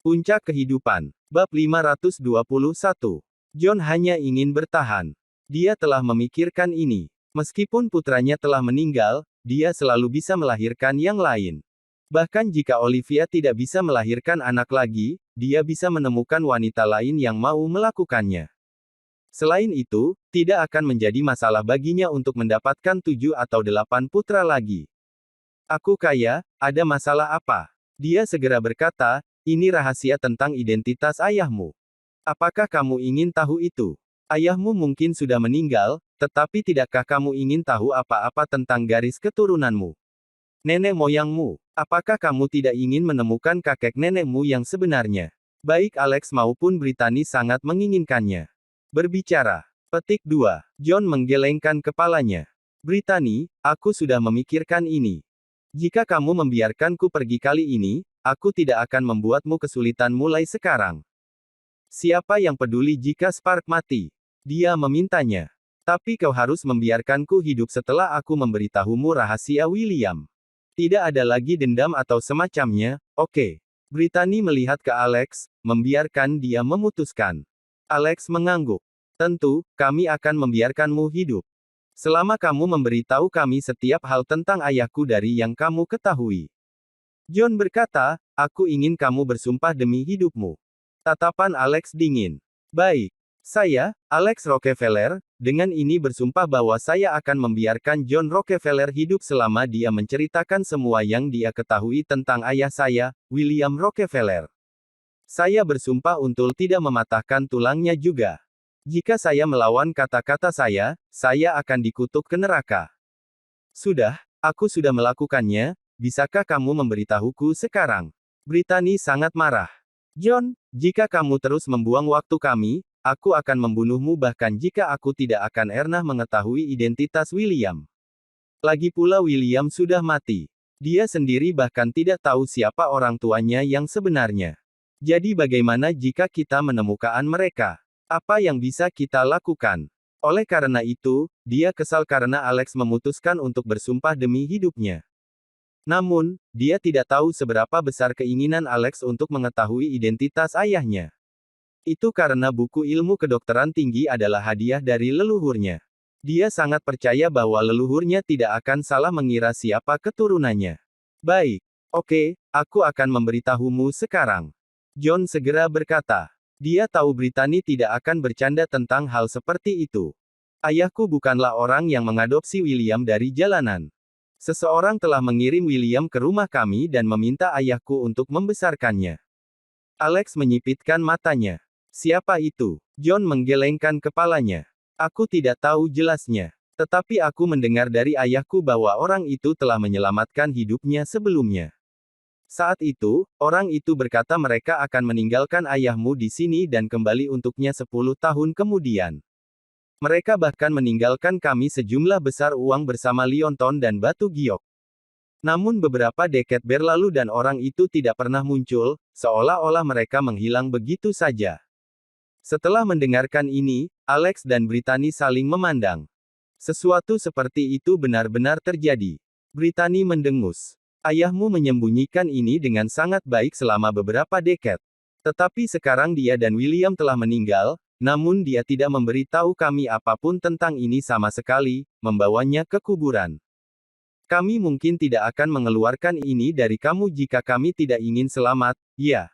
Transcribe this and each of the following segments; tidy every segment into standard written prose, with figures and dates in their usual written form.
Puncak Kehidupan. Bab 521. John hanya ingin bertahan. Dia telah memikirkan ini. Meskipun putranya telah meninggal, dia selalu bisa melahirkan yang lain. Bahkan jika Olivia tidak bisa melahirkan anak lagi, dia bisa menemukan wanita lain yang mau melakukannya. Selain itu, tidak akan menjadi masalah baginya untuk mendapatkan 7 atau 8 putra lagi. Aku kaya, ada masalah apa? Dia segera berkata, ini rahasia tentang identitas ayahmu. Apakah kamu ingin tahu itu? Ayahmu mungkin sudah meninggal, tetapi tidakkah kamu ingin tahu apa-apa tentang garis keturunanmu? Nenek moyangmu? Apakah kamu tidak ingin menemukan kakek nenekmu yang sebenarnya? Baik Alex maupun Brittany sangat menginginkannya. Berbicara. Petik 2. John menggelengkan kepalanya. Brittany, aku sudah memikirkan ini. Jika kamu membiarkanku pergi kali ini, aku tidak akan membuatmu kesulitan mulai sekarang. Siapa yang peduli jika Spark mati? Dia memintanya. Tapi kau harus membiarkanku hidup setelah aku memberitahumu rahasia William. Tidak ada lagi dendam atau semacamnya, oke. Brittany melihat ke Alex, membiarkan dia memutuskan. Alex mengangguk. Tentu, kami akan membiarkanmu hidup. Selama kamu memberitahu kami setiap hal tentang ayahku dari yang kamu ketahui. John berkata, aku ingin kamu bersumpah demi hidupmu. Tatapan Alex dingin. Baik. Saya, Alex Rockefeller, dengan ini bersumpah bahwa saya akan membiarkan John Rockefeller hidup selama dia menceritakan semua yang dia ketahui tentang ayah saya, William Rockefeller. Saya bersumpah untuk tidak mematahkan tulangnya juga. Jika saya melawan kata-kata saya akan dikutuk ke neraka. Sudah, aku sudah melakukannya, bisakah kamu memberitahuku sekarang? Brittany sangat marah. John, jika kamu terus membuang waktu kami, aku akan membunuhmu bahkan jika aku tidak akan pernah mengetahui identitas William. Lagi pula William sudah mati. Dia sendiri bahkan tidak tahu siapa orang tuanya yang sebenarnya. Jadi bagaimana jika kita menemukan mereka? Apa yang bisa kita lakukan? Oleh karena itu, dia kesal karena Alex memutuskan untuk bersumpah demi hidupnya. Namun, dia tidak tahu seberapa besar keinginan Alex untuk mengetahui identitas ayahnya. Itu karena buku ilmu kedokteran tinggi adalah hadiah dari leluhurnya. Dia sangat percaya bahwa leluhurnya tidak akan salah mengira siapa keturunannya. Baik, oke, aku akan memberitahumu sekarang. John segera berkata. Dia tahu Brittany tidak akan bercanda tentang hal seperti itu. Ayahku bukanlah orang yang mengadopsi William dari jalanan. Seseorang telah mengirim William ke rumah kami dan meminta ayahku untuk membesarkannya. Alex menyipitkan matanya. Siapa itu? John menggelengkan kepalanya. Aku tidak tahu jelasnya. Tetapi aku mendengar dari ayahku bahwa orang itu telah menyelamatkan hidupnya sebelumnya. Saat itu, orang itu berkata mereka akan meninggalkan ayahmu di sini dan kembali untuknya 10 tahun kemudian. Mereka bahkan meninggalkan kami sejumlah besar uang bersama Lionton dan batu giok. Namun beberapa dekade berlalu dan orang itu tidak pernah muncul, seolah-olah mereka menghilang begitu saja. Setelah mendengarkan ini, Alex dan Brittany saling memandang. Sesuatu seperti itu benar-benar terjadi. Brittany mendengus. Ayahmu menyembunyikan ini dengan sangat baik selama beberapa dekade. Tetapi sekarang dia dan William telah meninggal, namun dia tidak memberitahu kami apapun tentang ini sama sekali, membawanya ke kuburan. Kami mungkin tidak akan mengeluarkan ini dari kamu jika kami tidak ingin selamat, ya.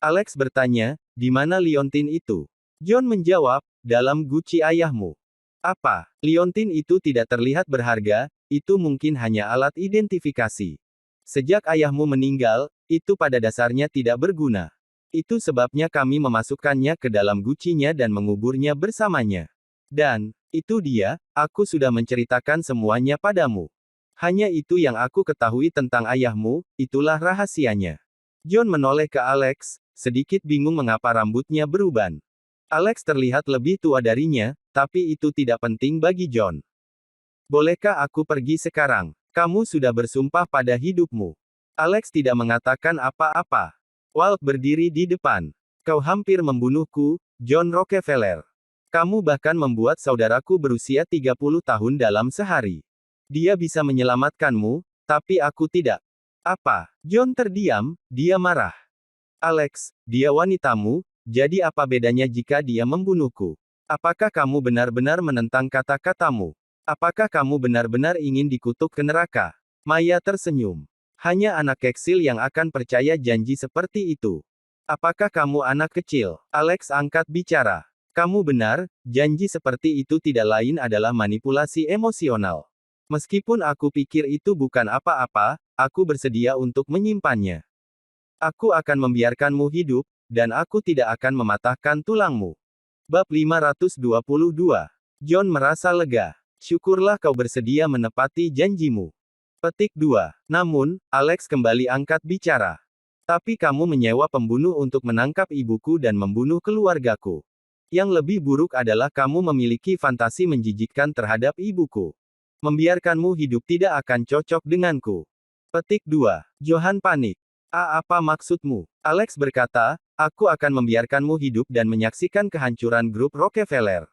Alex bertanya, di mana liontin itu? John menjawab, dalam guci ayahmu. Apa? Liontin itu tidak terlihat berharga, itu mungkin hanya alat identifikasi. Sejak ayahmu meninggal, itu pada dasarnya tidak berguna. Itu sebabnya kami memasukkannya ke dalam gucinya dan menguburnya bersamanya. Dan, itu dia, aku sudah menceritakan semuanya padamu. Hanya itu yang aku ketahui tentang ayahmu, itulah rahasianya. John menoleh ke Alex, sedikit bingung mengapa rambutnya beruban. Alex terlihat lebih tua darinya, tapi itu tidak penting bagi John. Bolehkah aku pergi sekarang? Kamu sudah bersumpah pada hidupmu. Alex tidak mengatakan apa-apa. Walt berdiri di depan. Kau hampir membunuhku, John Rockefeller. Kamu bahkan membuat saudaraku berusia 30 tahun dalam sehari. Dia bisa menyelamatkanmu, tapi aku tidak. Apa? John terdiam, dia marah. Alex, dia wanitamu, jadi apa bedanya jika dia membunuhku? Apakah kamu benar-benar menentang kata-katamu? Apakah kamu benar-benar ingin dikutuk ke neraka? Maya tersenyum. Hanya anak kecil yang akan percaya janji seperti itu. Apakah kamu anak kecil? Alex angkat bicara. Kamu benar, janji seperti itu tidak lain adalah manipulasi emosional. Meskipun aku pikir itu bukan apa-apa, aku bersedia untuk menyimpannya. Aku akan membiarkanmu hidup, dan aku tidak akan mematahkan tulangmu. Bab 522. John merasa lega. Syukurlah kau bersedia menepati janjimu. Petik 2. Namun, Alex kembali angkat bicara. Tapi kamu menyewa pembunuh untuk menangkap ibuku dan membunuh keluargaku. Yang lebih buruk adalah kamu memiliki fantasi menjijikkan terhadap ibuku. Membiarkanmu hidup tidak akan cocok denganku. Petik 2. Johan panik. Apa maksudmu? Alex berkata, aku akan membiarkanmu hidup dan menyaksikan kehancuran grup Rockefeller.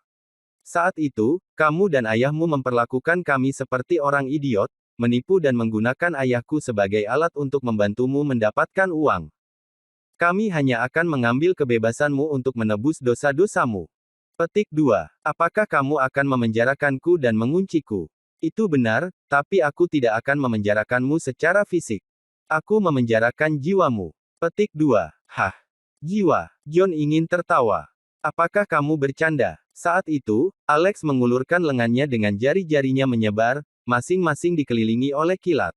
Saat itu, kamu dan ayahmu memperlakukan kami seperti orang idiot, menipu dan menggunakan ayahku sebagai alat untuk membantumu mendapatkan uang. Kami hanya akan mengambil kebebasanmu untuk menebus dosa-dosamu. Petik 2. Apakah kamu akan memenjarakanku dan mengunciku? Itu benar, tapi aku tidak akan memenjarakanmu secara fisik. Aku memenjarakan jiwamu. Petik 2. Hah? Jiwa. John ingin tertawa. Apakah kamu bercanda? Saat itu, Alex mengulurkan lengannya dengan jari-jarinya menyebar, masing-masing dikelilingi oleh kilat.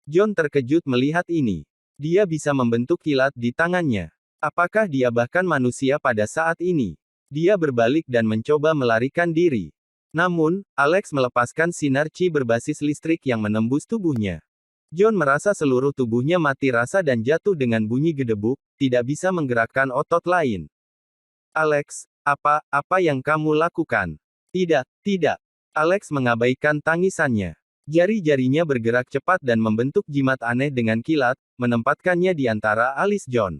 John terkejut melihat ini. Dia bisa membentuk kilat di tangannya. Apakah dia bahkan manusia pada saat ini? Dia berbalik dan mencoba melarikan diri. Namun, Alex melepaskan sinar chi berbasis listrik yang menembus tubuhnya. John merasa seluruh tubuhnya mati rasa dan jatuh dengan bunyi gedebuk, tidak bisa menggerakkan otot lain. Alex, apa yang kamu lakukan? Tidak. Alex mengabaikan tangisannya. Jari-jarinya bergerak cepat dan membentuk jimat aneh dengan kilat, menempatkannya di antara alis John.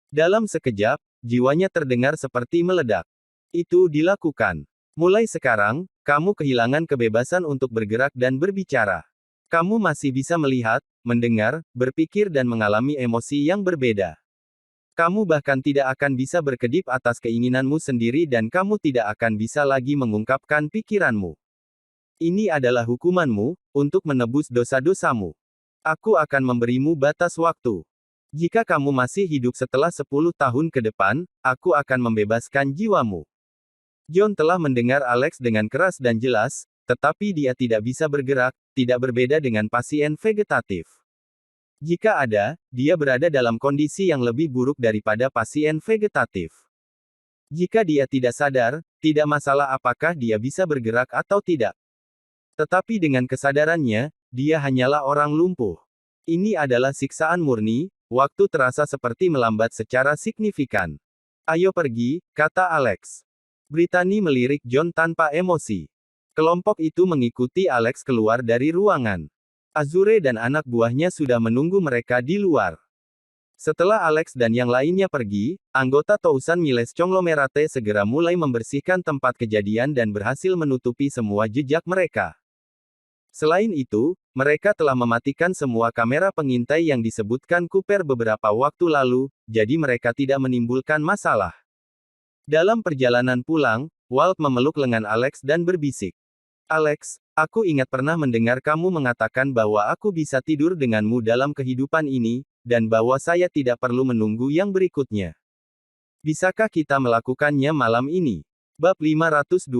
Dalam sekejap, jiwanya terdengar seperti meledak. Itu dilakukan. Mulai sekarang, kamu kehilangan kebebasan untuk bergerak dan berbicara. Kamu masih bisa melihat, mendengar, berpikir dan mengalami emosi yang berbeda. Kamu bahkan tidak akan bisa berkedip atas keinginanmu sendiri dan kamu tidak akan bisa lagi mengungkapkan pikiranmu. Ini adalah hukumanmu, untuk menebus dosa-dosamu. Aku akan memberimu batas waktu. Jika kamu masih hidup setelah 10 tahun ke depan, aku akan membebaskan jiwamu. John telah mendengar Alex dengan keras dan jelas, tetapi dia tidak bisa bergerak, tidak berbeda dengan pasien vegetatif. Jika ada, dia berada dalam kondisi yang lebih buruk daripada pasien vegetatif. Jika dia tidak sadar, tidak masalah apakah dia bisa bergerak atau tidak. Tetapi dengan kesadarannya, dia hanyalah orang lumpuh. Ini adalah siksaan murni, waktu terasa seperti melambat secara signifikan. Ayo pergi, kata Alex. Brittany melirik John tanpa emosi. Kelompok itu mengikuti Alex keluar dari ruangan. Azure dan anak buahnya sudah menunggu mereka di luar. Setelah Alex dan yang lainnya pergi, anggota Tousan Miles Conglomerate segera mulai membersihkan tempat kejadian dan berhasil menutupi semua jejak mereka. Selain itu, mereka telah mematikan semua kamera pengintai yang disebutkan Cooper beberapa waktu lalu, jadi mereka tidak menimbulkan masalah. Dalam perjalanan pulang, Walt memeluk lengan Alex dan berbisik. Alex, aku ingat pernah mendengar kamu mengatakan bahwa aku bisa tidur denganmu dalam kehidupan ini, dan bahwa saya tidak perlu menunggu yang berikutnya. Bisakah kita melakukannya malam ini? Bab 523.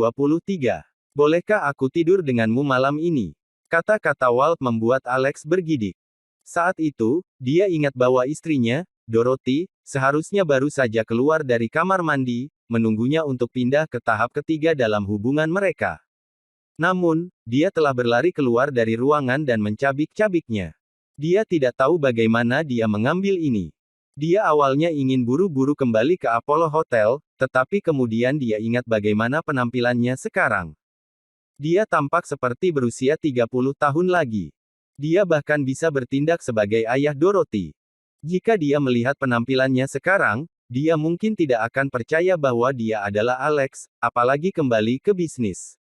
Bolehkah aku tidur denganmu malam ini? Kata-kata Walt membuat Alex bergidik. Saat itu, dia ingat bahwa istrinya, Dorothy, seharusnya baru saja keluar dari kamar mandi, menunggunya untuk pindah ke tahap ketiga dalam hubungan mereka. Namun, dia telah berlari keluar dari ruangan dan mencabik-cabiknya. Dia tidak tahu bagaimana dia mengambil ini. Dia awalnya ingin buru-buru kembali ke Apollo Hotel, tetapi kemudian dia ingat bagaimana penampilannya sekarang. Dia tampak seperti berusia 30 tahun lagi. Dia bahkan bisa bertindak sebagai ayah Dorothy. Jika dia melihat penampilannya sekarang, dia mungkin tidak akan percaya bahwa dia adalah Alex, apalagi kembali ke bisnis.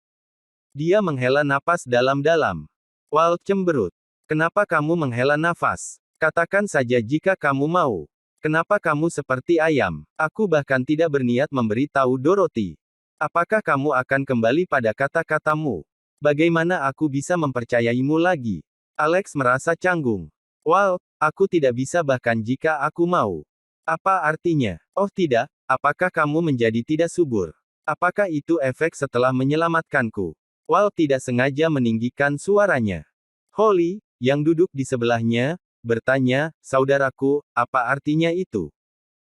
Dia menghela napas dalam-dalam. Walt cemberut. Kenapa kamu menghela nafas? Katakan saja jika kamu mau. Kenapa kamu seperti ayam? Aku bahkan tidak berniat memberi tahu Dorothy. Apakah kamu akan kembali pada kata-katamu? Bagaimana aku bisa mempercayaimu lagi? Alex merasa canggung. Wow, aku tidak bisa bahkan jika aku mau. Apa artinya? Oh tidak, apakah kamu menjadi tidak subur? Apakah itu efek setelah menyelamatkanku? Wal tidak sengaja meninggikan suaranya. Holly, yang duduk di sebelahnya, bertanya, saudaraku, apa artinya itu?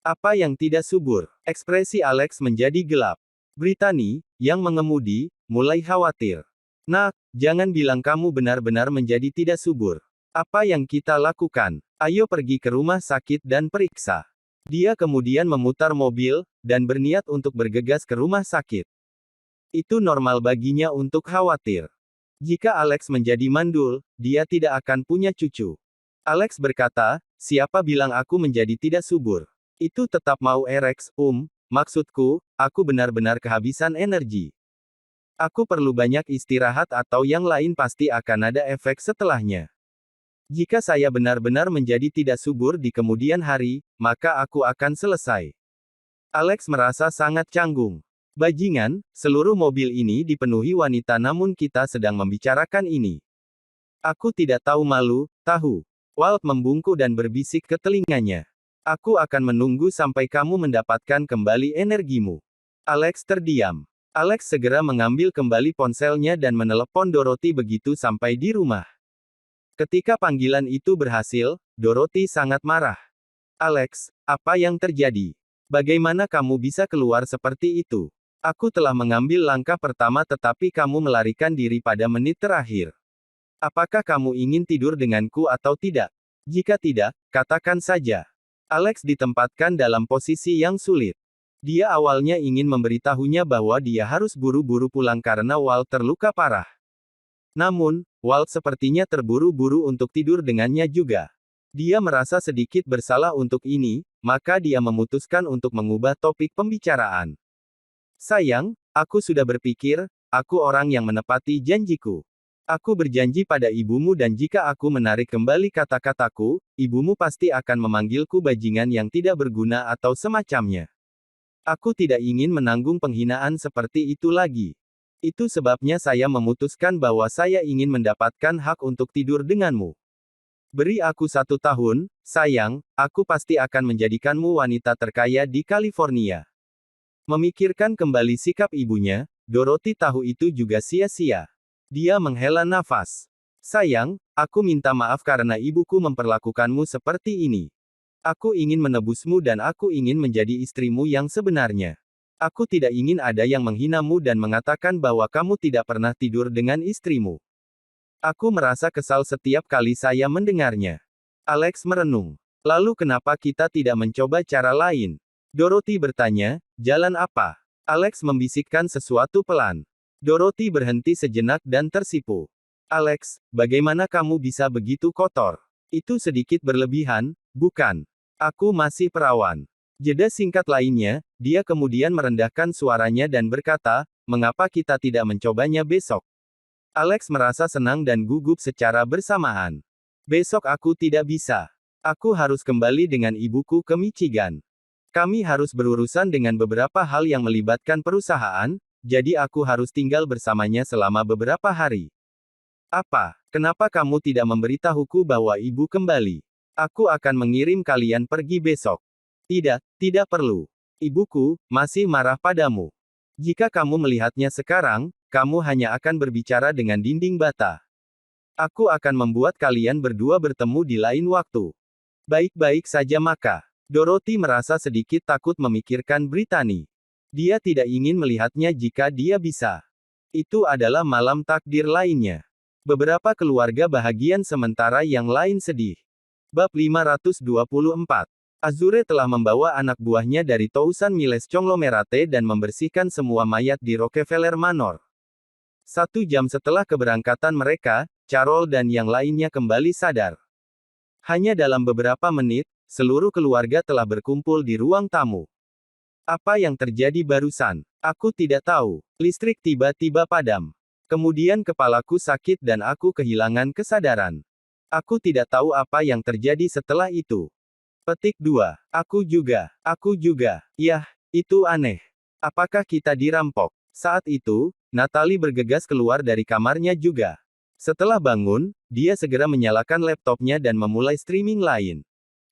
Apa yang tidak subur? Ekspresi Alex menjadi gelap. Brittany, yang mengemudi, mulai khawatir. Nak, jangan bilang kamu benar-benar menjadi tidak subur. Apa yang kita lakukan? Ayo pergi ke rumah sakit dan periksa. Dia kemudian memutar mobil, dan berniat untuk bergegas ke rumah sakit. Itu normal baginya untuk khawatir. Jika Alex menjadi mandul, dia tidak akan punya cucu. Alex berkata, siapa bilang aku menjadi tidak subur? Itu tetap mau Rex, maksudku, aku benar-benar kehabisan energi. Aku perlu banyak istirahat atau yang lain pasti akan ada efek setelahnya. Jika saya benar-benar menjadi tidak subur di kemudian hari, maka aku akan selesai. Alex merasa sangat canggung. Bajingan, seluruh mobil ini dipenuhi wanita namun kita sedang membicarakan ini. Aku tidak tahu malu, tahu. Walt membungkuk dan berbisik ke telinganya. Aku akan menunggu sampai kamu mendapatkan kembali energimu. Alex terdiam. Alex segera mengambil kembali ponselnya dan menelepon Dorothy begitu sampai di rumah. Ketika panggilan itu berhasil, Dorothy sangat marah. Alex, apa yang terjadi? Bagaimana kamu bisa keluar seperti itu? Aku telah mengambil langkah pertama tetapi kamu melarikan diri pada menit terakhir. Apakah kamu ingin tidur denganku atau tidak? Jika tidak, katakan saja. Alex ditempatkan dalam posisi yang sulit. Dia awalnya ingin memberitahunya bahwa dia harus buru-buru pulang karena Walt terluka parah. Namun, Walt sepertinya terburu-buru untuk tidur dengannya juga. Dia merasa sedikit bersalah untuk ini, maka dia memutuskan untuk mengubah topik pembicaraan. Sayang, aku sudah berpikir, aku orang yang menepati janjiku. Aku berjanji pada ibumu dan jika aku menarik kembali kata-kataku, ibumu pasti akan memanggilku bajingan yang tidak berguna atau semacamnya. Aku tidak ingin menanggung penghinaan seperti itu lagi. Itu sebabnya saya memutuskan bahwa saya ingin mendapatkan hak untuk tidur denganmu. Beri aku 1 tahun, sayang, aku pasti akan menjadikanmu wanita terkaya di California. Memikirkan kembali sikap ibunya, Dorothy tahu itu juga sia-sia. Dia menghela nafas. Sayang, aku minta maaf karena ibuku memperlakukanmu seperti ini. Aku ingin menebusmu dan aku ingin menjadi istrimu yang sebenarnya. Aku tidak ingin ada yang menghinamu dan mengatakan bahwa kamu tidak pernah tidur dengan istrimu. Aku merasa kesal setiap kali saya mendengarnya. Alex merenung. Lalu kenapa kita tidak mencoba cara lain? Dorothy bertanya, jalan apa? Alex membisikkan sesuatu pelan. Dorothy berhenti sejenak dan tersipu. Alex, bagaimana kamu bisa begitu kotor? Itu sedikit berlebihan, bukan? Aku masih perawan. Jeda singkat lainnya, dia kemudian merendahkan suaranya dan berkata, mengapa kita tidak mencobanya besok? Alex merasa senang dan gugup secara bersamaan. Besok aku tidak bisa. Aku harus kembali dengan ibuku ke Michigan. Kami harus berurusan dengan beberapa hal yang melibatkan perusahaan, jadi aku harus tinggal bersamanya selama beberapa hari. Apa? Kenapa kamu tidak memberitahuku bahwa ibu kembali? Aku akan mengirim kalian pergi besok. Tidak, tidak perlu. Ibuku masih marah padamu. Jika kamu melihatnya sekarang, kamu hanya akan berbicara dengan dinding bata. Aku akan membuat kalian berdua bertemu di lain waktu. Baik-baik saja maka. Dorothy merasa sedikit takut memikirkan Brittany. Dia tidak ingin melihatnya jika dia bisa. Itu adalah malam takdir lainnya. Beberapa keluarga bahagian sementara yang lain sedih. Bab 524. Azure telah membawa anak buahnya dari Tousan Miles Conglomerate dan membersihkan semua mayat di Rockefeller Manor. 1 jam setelah keberangkatan mereka, Carol dan yang lainnya kembali sadar. Hanya dalam beberapa menit, seluruh keluarga telah berkumpul di ruang tamu. Apa yang terjadi barusan? Aku tidak tahu. Listrik tiba-tiba padam. Kemudian kepalaku sakit dan aku kehilangan kesadaran. Aku tidak tahu apa yang terjadi setelah itu. Petik 2. Aku juga. Aku juga. Yah, itu aneh. Apakah kita dirampok? Saat itu, Natalie bergegas keluar dari kamarnya juga. Setelah bangun, dia segera menyalakan laptopnya dan memulai streaming lain.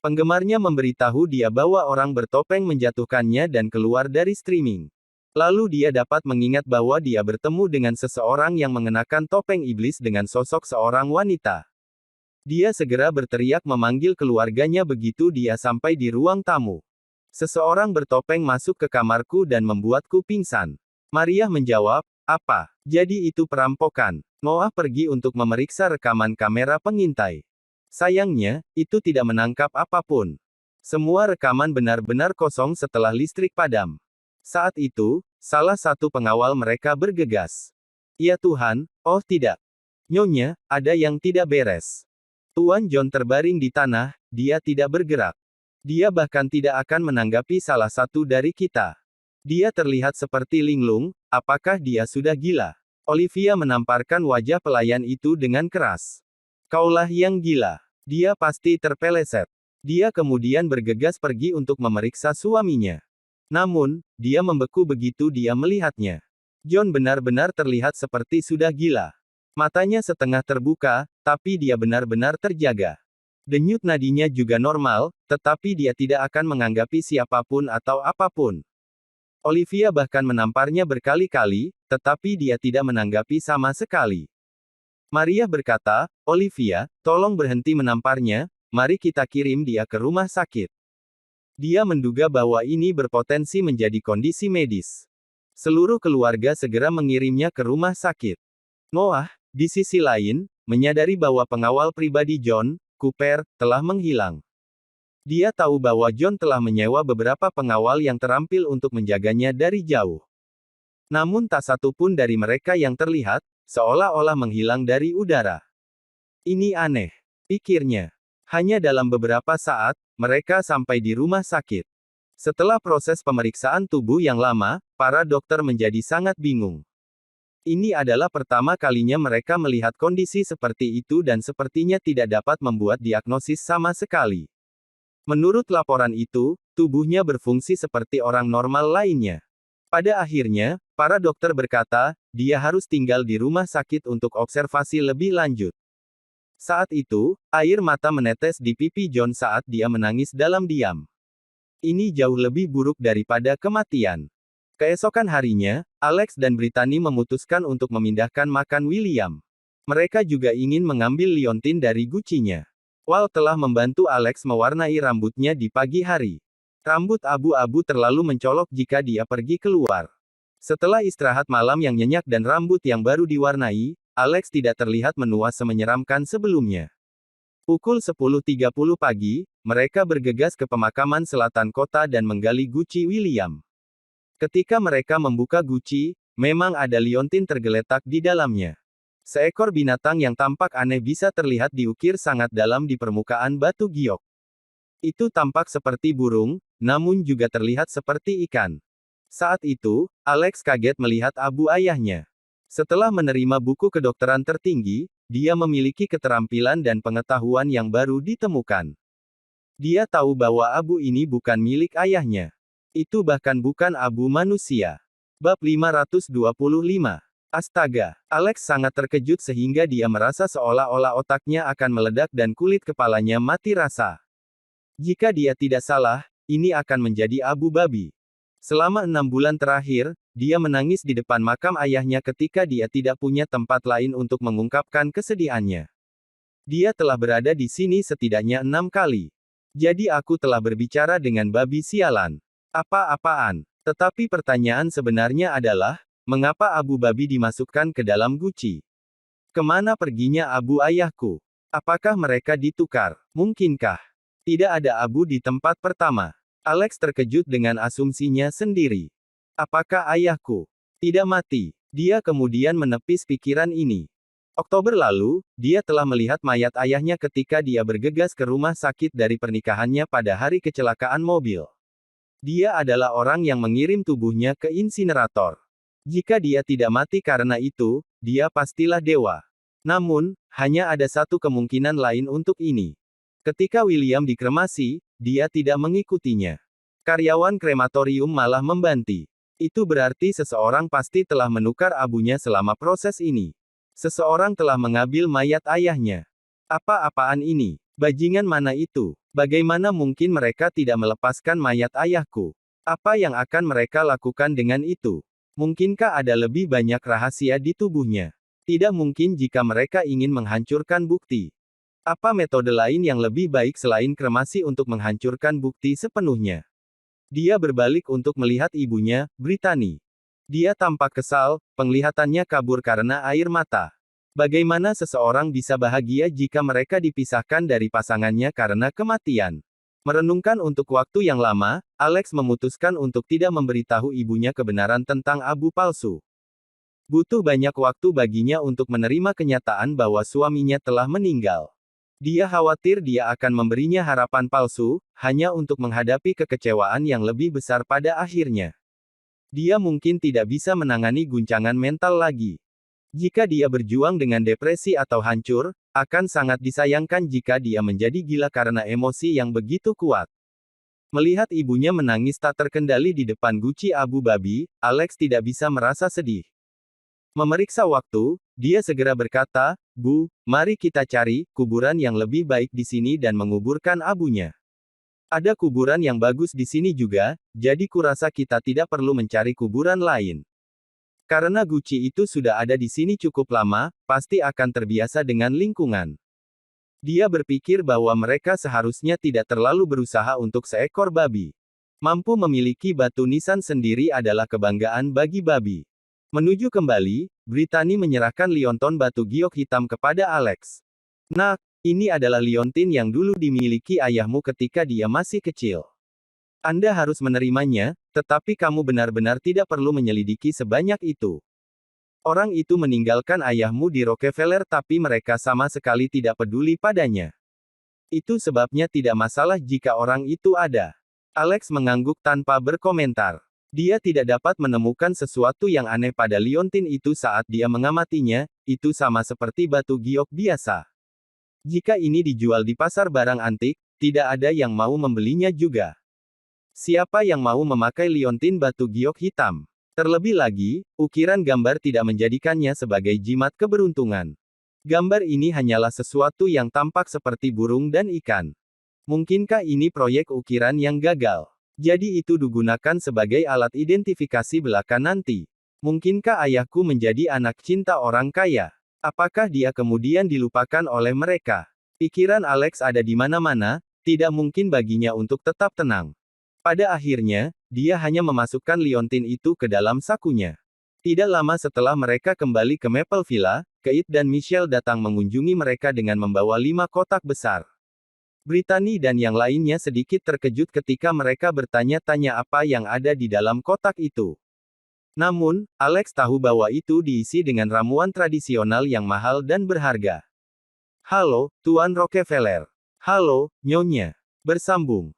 Penggemarnya memberitahu dia bahwa orang bertopeng menjatuhkannya dan keluar dari streaming. Lalu dia dapat mengingat bahwa dia bertemu dengan seseorang yang mengenakan topeng iblis dengan sosok seorang wanita. Dia segera berteriak memanggil keluarganya begitu dia sampai di ruang tamu. Seseorang bertopeng masuk ke kamarku dan membuatku pingsan. Maria menjawab, apa? Jadi itu perampokan. Noah pergi untuk memeriksa rekaman kamera pengintai. Sayangnya, itu tidak menangkap apapun. Semua rekaman benar-benar kosong setelah listrik padam. Saat itu, salah satu pengawal mereka bergegas. Ya Tuhan, oh tidak. Nyonya, ada yang tidak beres. Tuan John terbaring di tanah, dia tidak bergerak. Dia bahkan tidak akan menanggapi salah satu dari kita. Dia terlihat seperti linglung, apakah dia sudah gila? Olivia menamparkan wajah pelayan itu dengan keras. Kaulah yang gila. Dia pasti terpeleset. Dia kemudian bergegas pergi untuk memeriksa suaminya. Namun, dia membeku begitu dia melihatnya. John benar-benar terlihat seperti sudah gila. Matanya setengah terbuka, tapi dia benar-benar terjaga. Denyut nadinya juga normal, tetapi dia tidak akan menganggapi siapapun atau apapun. Olivia bahkan menamparnya berkali-kali, tetapi dia tidak menanggapi sama sekali. Maria berkata, Olivia, tolong berhenti menamparnya, mari kita kirim dia ke rumah sakit. Dia menduga bahwa ini berpotensi menjadi kondisi medis. Seluruh keluarga segera mengirimnya ke rumah sakit. Noah, di sisi lain, menyadari bahwa pengawal pribadi John, Cooper, telah menghilang. Dia tahu bahwa John telah menyewa beberapa pengawal yang terampil untuk menjaganya dari jauh. Namun tak satu pun dari mereka yang terlihat, seolah-olah menghilang dari udara. Ini aneh, pikirnya. Hanya dalam beberapa saat, mereka sampai di rumah sakit. Setelah proses pemeriksaan tubuh yang lama, para dokter menjadi sangat bingung. Ini adalah pertama kalinya mereka melihat kondisi seperti itu dan sepertinya tidak dapat membuat diagnosis sama sekali. Menurut laporan itu, tubuhnya berfungsi seperti orang normal lainnya. Pada akhirnya, para dokter berkata, dia harus tinggal di rumah sakit untuk observasi lebih lanjut. Saat itu, air mata menetes di pipi John saat dia menangis dalam diam. Ini jauh lebih buruk daripada kematian. Keesokan harinya, Alex dan Brittany memutuskan untuk memindahkan makam William. Mereka juga ingin mengambil liontin dari gucinya. Wal telah membantu Alex mewarnai rambutnya di pagi hari. Rambut abu-abu terlalu mencolok jika dia pergi keluar. Setelah istirahat malam yang nyenyak dan rambut yang baru diwarnai, Alex tidak terlihat menua semenyeramkan sebelumnya. Pukul 10.30 pagi, mereka bergegas ke pemakaman selatan kota dan menggali guci William. Ketika mereka membuka guci, memang ada liontin tergeletak di dalamnya. Seekor binatang yang tampak aneh bisa terlihat diukir sangat dalam di permukaan batu giok. Itu tampak seperti burung, namun juga terlihat seperti ikan. Saat itu, Alex kaget melihat abu ayahnya. Setelah menerima buku kedokteran tertinggi, dia memiliki keterampilan dan pengetahuan yang baru ditemukan. Dia tahu bahwa abu ini bukan milik ayahnya. Itu bahkan bukan abu manusia. Bab 525. Astaga, Alex sangat terkejut sehingga dia merasa seolah-olah otaknya akan meledak dan kulit kepalanya mati rasa. Jika dia tidak salah, ini akan menjadi abu babi. Selama 6 bulan terakhir, dia menangis di depan makam ayahnya ketika dia tidak punya tempat lain untuk mengungkapkan kesedihannya. Dia telah berada di sini setidaknya 6 kali. Jadi aku telah berbicara dengan babi sialan. Apa-apaan? Tetapi pertanyaan sebenarnya adalah, mengapa abu babi dimasukkan ke dalam guci? Kemana perginya abu ayahku? Apakah mereka ditukar? Mungkinkah tidak ada abu di tempat pertama? Alex terkejut dengan asumsinya sendiri. Apakah ayahku tidak mati? Dia kemudian menepis pikiran ini. Oktober lalu, dia telah melihat mayat ayahnya ketika dia bergegas ke rumah sakit dari pernikahannya pada hari kecelakaan mobil. Dia adalah orang yang mengirim tubuhnya ke insinerator. Jika dia tidak mati karena itu, dia pastilah dewa. Namun, hanya ada satu kemungkinan lain untuk ini. Ketika William dikremasi, dia tidak mengikutinya. Karyawan krematorium malah membanti. Itu berarti seseorang pasti telah menukar abunya selama proses ini. Seseorang telah mengambil mayat ayahnya. Apa-apaan ini? Bajingan mana itu? Bagaimana mungkin mereka tidak melepaskan mayat ayahku? Apa yang akan mereka lakukan dengan itu? Mungkinkah ada lebih banyak rahasia di tubuhnya? Tidak mungkin jika mereka ingin menghancurkan bukti. Apa metode lain yang lebih baik selain kremasi untuk menghancurkan bukti sepenuhnya? Dia berbalik untuk melihat ibunya, Brittany. Dia tampak kesal, penglihatannya kabur karena air mata. Bagaimana seseorang bisa bahagia jika mereka dipisahkan dari pasangannya karena kematian? Merenungkan untuk waktu yang lama, Alex memutuskan untuk tidak memberitahu ibunya kebenaran tentang abu palsu. Butuh banyak waktu baginya untuk menerima kenyataan bahwa suaminya telah meninggal. Dia khawatir dia akan memberinya harapan palsu, hanya untuk menghadapi kekecewaan yang lebih besar pada akhirnya. Dia mungkin tidak bisa menangani guncangan mental lagi. Jika dia berjuang dengan depresi atau hancur, akan sangat disayangkan jika dia menjadi gila karena emosi yang begitu kuat. Melihat ibunya menangis tak terkendali di depan guci abu babi, Alex tidak bisa merasa sedih. Memeriksa waktu, dia segera berkata, "Bu, mari kita cari kuburan yang lebih baik di sini dan menguburkan abunya. Ada kuburan yang bagus di sini juga, jadi kurasa kita tidak perlu mencari kuburan lain. Karena guci itu sudah ada di sini cukup lama, pasti akan terbiasa dengan lingkungan." Dia berpikir bahwa mereka seharusnya tidak terlalu berusaha untuk seekor babi. Mampu memiliki batu nisan sendiri adalah kebanggaan bagi babi. Menuju kembali, Brittany menyerahkan lionton batu giok hitam kepada Alex. "Nak, ini adalah liontin yang dulu dimiliki ayahmu ketika dia masih kecil. Anda harus menerimanya, tetapi kamu benar-benar tidak perlu menyelidiki sebanyak itu. Orang itu meninggalkan ayahmu di Rockefeller tapi mereka sama sekali tidak peduli padanya. Itu sebabnya tidak masalah jika orang itu ada." Alex mengangguk tanpa berkomentar. Dia tidak dapat menemukan sesuatu yang aneh pada liontin itu saat dia mengamatinya, itu sama seperti batu giok biasa. Jika ini dijual di pasar barang antik, tidak ada yang mau membelinya juga. Siapa yang mau memakai liontin batu giok hitam? Terlebih lagi, ukiran gambar tidak menjadikannya sebagai jimat keberuntungan. Gambar ini hanyalah sesuatu yang tampak seperti burung dan ikan. Mungkinkah ini proyek ukiran yang gagal? Jadi itu digunakan sebagai alat identifikasi belaka nanti. Mungkinkah ayahku menjadi anak cinta orang kaya? Apakah dia kemudian dilupakan oleh mereka? Pikiran Alex ada di mana-mana, tidak mungkin baginya untuk tetap tenang. Pada akhirnya, dia hanya memasukkan liontin itu ke dalam sakunya. Tidak lama setelah mereka kembali ke Maple Villa, Keith dan Michelle datang mengunjungi mereka dengan membawa 5 kotak besar. Brittany dan yang lainnya sedikit terkejut ketika mereka bertanya-tanya apa yang ada di dalam kotak itu. Namun, Alex tahu bahwa itu diisi dengan ramuan tradisional yang mahal dan berharga. "Halo, Tuan Rockefeller. Halo, Nyonya." Bersambung.